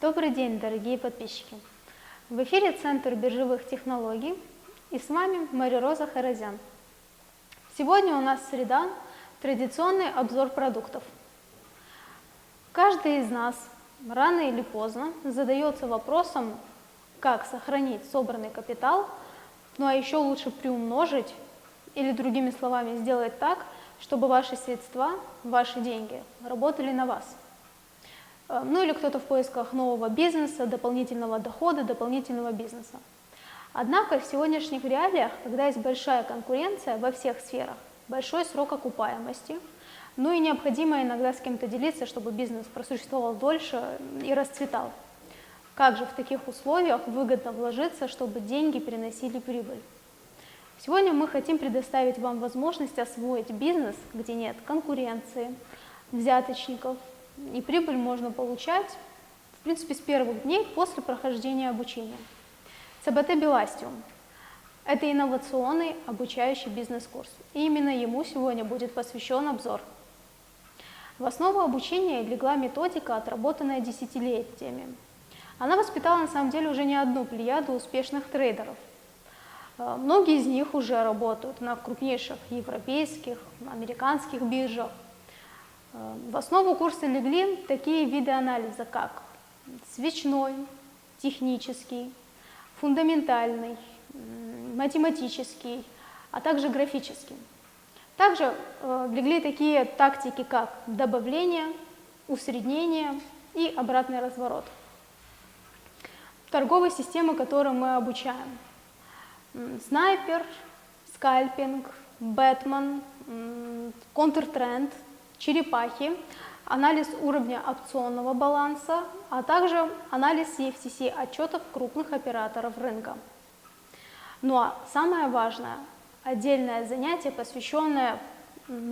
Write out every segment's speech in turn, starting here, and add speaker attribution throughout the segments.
Speaker 1: Добрый день, дорогие подписчики! В эфире Центр биржевых технологий и с вами Мария Роза Харазян. Сегодня у нас среда, традиционный обзор продуктов. Каждый из нас рано или поздно задается вопросом, как сохранить собранный капитал, ну а еще лучше приумножить или, другими словами, сделать так, чтобы ваши средства, ваши деньги работали на вас. Ну или кто-то в поисках нового бизнеса, дополнительного дохода, дополнительного бизнеса. Однако в сегодняшних реалиях, когда есть большая конкуренция во всех сферах, большой срок окупаемости, ну и необходимо иногда с кем-то делиться, чтобы бизнес просуществовал дольше и расцветал. Как же в таких условиях выгодно вложиться, чтобы деньги приносили прибыль? Сегодня мы хотим предоставить вам возможность освоить бизнес, где нет конкуренции, взяточников, и прибыль можно получать, в принципе, с первых дней после прохождения обучения. ЦБТ Беластиум – это инновационный обучающий бизнес-курс, и именно ему сегодня будет посвящен обзор. В основу обучения легла методика, отработанная десятилетиями. Она воспитала, на самом деле, уже не одну плеяду успешных трейдеров. Многие из них уже работают на крупнейших европейских, американских биржах. В основу курса легли такие виды анализа, как свечной, технический, фундаментальный, математический, а также графический. Также легли такие тактики, как добавление, усреднение и обратный разворот. Торговые системы, которые мы обучаем: снайпер, скальпинг, бэтмен, контртренд, черепахи, анализ уровня опционного баланса, а также анализ CFTC отчетов крупных операторов рынка. Ну а самое важное – отдельное занятие, посвященное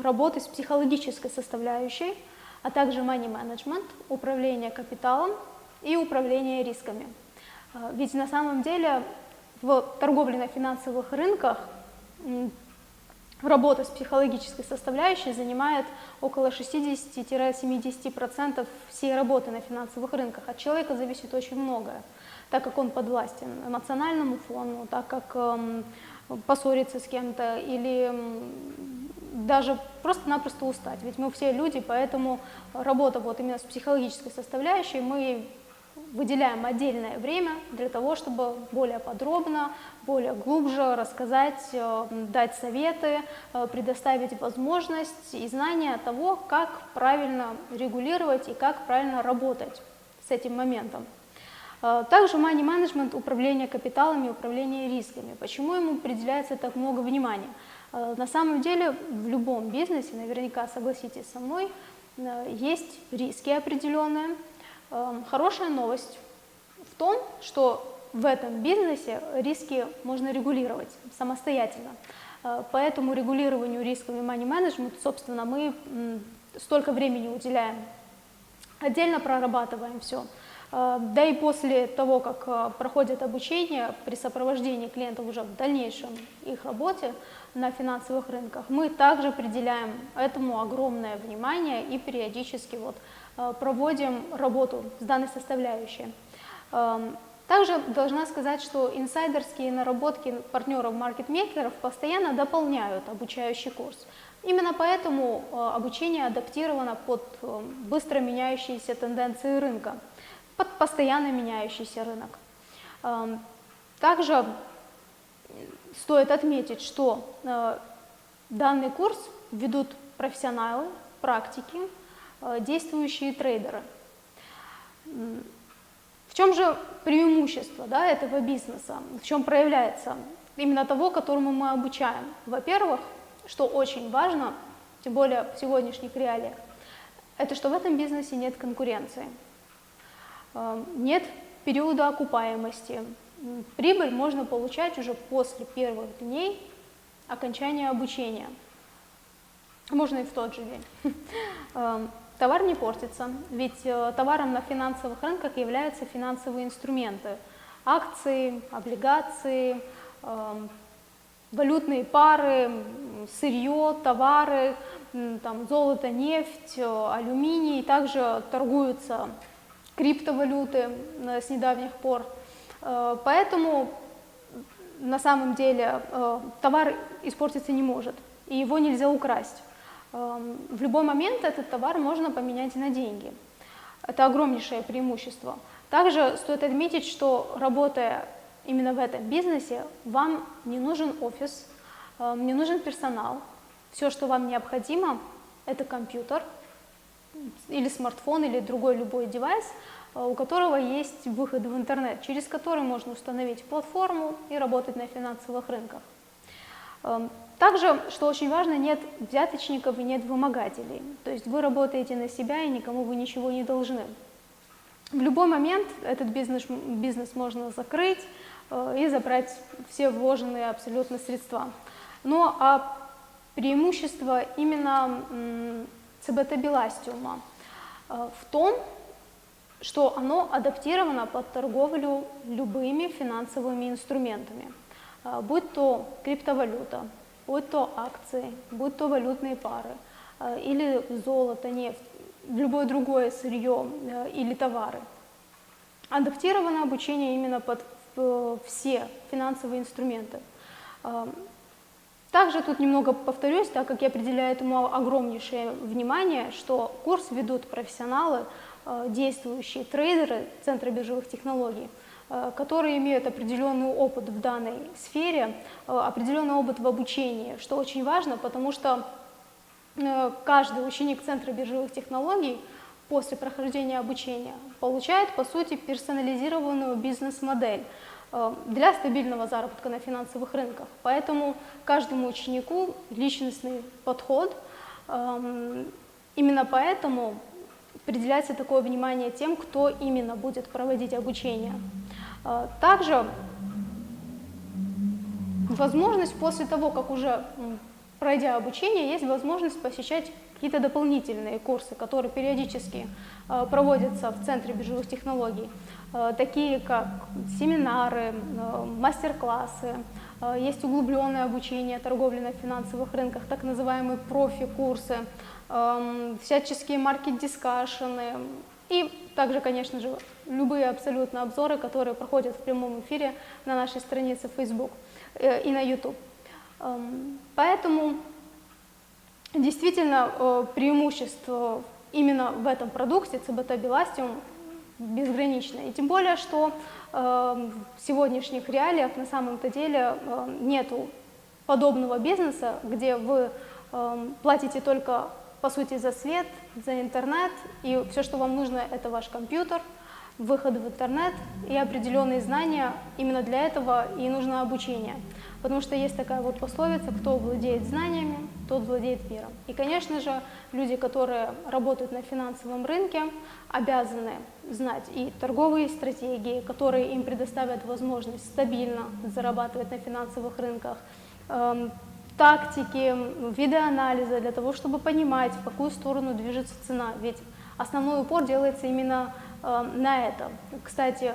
Speaker 1: работе с психологической составляющей, а также money management, управление капиталом и управление рисками. Ведь на самом деле в торговле на финансовых рынках работа с психологической составляющей занимает около 60-70% всей работы на финансовых рынках. От человека зависит очень многое, так как он подвластен эмоциональному фону, так как поссориться с кем-то или даже просто-напросто устать. Ведь мы все люди, поэтому работа вот именно с психологической составляющей, мы выделяем отдельное время для того, чтобы более подробно, более глубже рассказать, дать советы, предоставить возможность и знания того, как правильно регулировать и как правильно работать с этим моментом. Также money management, управление капиталами, управление рисками. Почему ему уделяется так много внимания? На самом деле в любом бизнесе, наверняка согласитесь со мной, есть риски определенные. Хорошая новость в том, что в этом бизнесе риски можно регулировать самостоятельно. По этому регулированию рисков и money management, собственно, мы столько времени уделяем. Отдельно прорабатываем все. Да и после того, как проходит обучение, при сопровождении клиентов уже в дальнейшем их работе на финансовых рынках, мы также уделяем этому огромное внимание и периодически проводим работу с данной составляющей. Также должна сказать, что инсайдерские наработки партнеров-маркетмейкеров постоянно дополняют обучающий курс. Именно поэтому обучение адаптировано под быстро меняющиеся тенденции рынка, под постоянно меняющийся рынок. Также стоит отметить, что данный курс ведут профессионалы, практики, действующие трейдеры. В чем же преимущество этого бизнеса? В чем проявляется именно того, которому мы обучаем? Во-первых, что очень важно, тем более в сегодняшних реалиях, это что в этом бизнесе нет конкуренции, нет периода окупаемости. Прибыль можно получать уже после первых дней окончания обучения, можно и в тот же день. Товар не портится, ведь товаром на финансовых рынках являются финансовые инструменты: акции, облигации, валютные пары, сырье, товары, золото, нефть, алюминий. Также торгуются криптовалюты с недавних пор. Поэтому на самом деле товар испортиться не может, и его нельзя украсть. В любой момент этот товар можно поменять на деньги. Это огромнейшее преимущество. Также стоит отметить, что работая именно в этом бизнесе, вам не нужен офис, не нужен персонал. Все, что вам необходимо, это компьютер или смартфон, или другой любой девайс, у которого есть выход в интернет, через который можно установить платформу и работать на финансовых рынках. Также, что очень важно, нет взяточников и нет вымогателей. То есть вы работаете на себя, и никому вы ничего не должны. В любой момент этот бизнес можно закрыть и забрать все вложенные абсолютно средства. Но преимущество именно ЦБТ Беластиума в том, что оно адаптировано под торговлю любыми финансовыми инструментами, будь то криптовалюта, будь то акции, будь то валютные пары, или золото, нефть, любое другое сырье или товары. Адаптировано обучение именно под все финансовые инструменты. Также тут немного повторюсь, так как я определяю этому огромнейшее внимание, что курс ведут профессионалы, действующие трейдеры Центра биржевых технологий, которые имеют определенный опыт в данной сфере, определенный опыт в обучении, что очень важно, потому что каждый ученик Центра биржевых технологий после прохождения обучения получает, по сути, персонализированную бизнес-модель для стабильного заработка на финансовых рынках. Поэтому каждому ученику личностный подход. Именно поэтому определяется такое внимание тем, кто именно будет проводить обучение. Также возможность после того, как уже пройдя обучение, есть возможность посещать какие-то дополнительные курсы, которые периодически проводятся в Центре биржевых технологий, такие как семинары, мастер-классы, есть углубленное обучение торговли на финансовых рынках, так называемые профи-курсы, всяческие маркет-дискашены и также, конечно же, любые абсолютно обзоры, которые проходят в прямом эфире на нашей странице в Facebook и на YouTube. Поэтому действительно преимущество именно в этом продукте ЦБТ Беластиум безгранично. И тем более, что в сегодняшних реалиях на самом-то деле нету подобного бизнеса, где вы платите только по сути за свет, за интернет, и все, что вам нужно, это ваш компьютер, выход в интернет и определенные знания. Именно для этого и нужно обучение. Потому что есть такая вот пословица: кто владеет знаниями, тот владеет миром. И, конечно же, люди, которые работают на финансовом рынке, обязаны знать и торговые стратегии, которые им предоставят возможность стабильно зарабатывать на финансовых рынках, тактики, виды анализа для того, чтобы понимать, в какую сторону движется цена. Ведь основной упор делается именно на это. Кстати,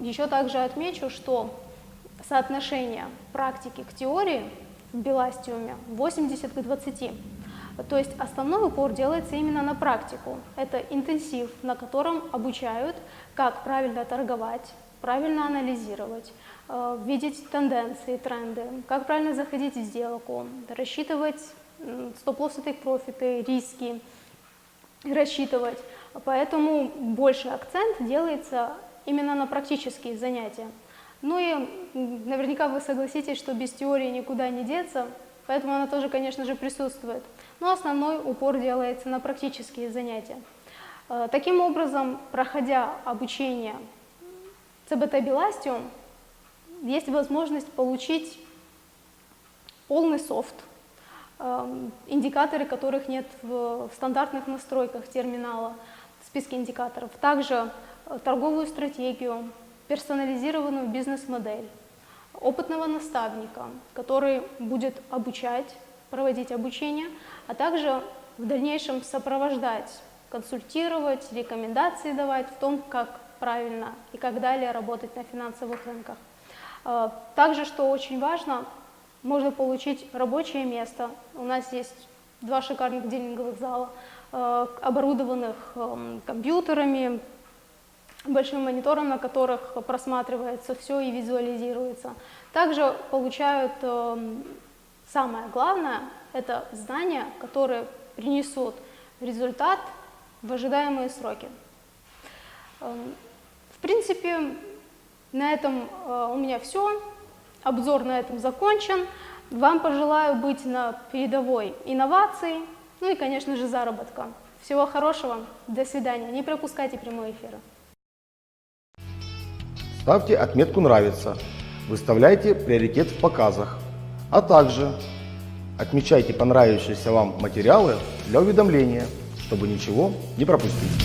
Speaker 1: еще также отмечу, что соотношение практики к теории в Беластиуме 80 к 20. То есть основной упор делается именно на практику. Это интенсив, на котором обучают, как правильно торговать, правильно анализировать, видеть тенденции, тренды, как правильно заходить в сделку, рассчитывать стоп-лоссы, тейк-профиты, риски, рассчитывать. Поэтому больший акцент делается именно на практические занятия. Ну и наверняка вы согласитесь, что без теории никуда не деться, поэтому она тоже, конечно же, присутствует. Но основной упор делается на практические занятия. Таким образом, проходя обучение ЦБТ Беластиум, есть возможность получить полный софт, индикаторы которых нет в стандартных настройках терминала, в списке индикаторов. Также торговую стратегию, персонализированную бизнес-модель, опытного наставника, который будет обучать, проводить обучение, а также в дальнейшем сопровождать, консультировать, рекомендации давать в том, как правильно и как далее работать на финансовых рынках. Также, что очень важно, можно получить рабочее место. У нас есть 2 шикарных дилинговых зала, оборудованных компьютерами, большим монитором, на которых просматривается все и визуализируется. Также получают самое главное, это знания, которые принесут результат в ожидаемые сроки. В принципе, на этом у меня все. Обзор на этом закончен. Вам пожелаю быть на передовой инноваций, ну и, конечно же, заработка. Всего хорошего, до свидания. Не пропускайте прямые эфиры.
Speaker 2: Ставьте отметку «Нравится», выставляйте приоритет в показах, а также отмечайте понравившиеся вам материалы для уведомления, чтобы ничего не пропустить.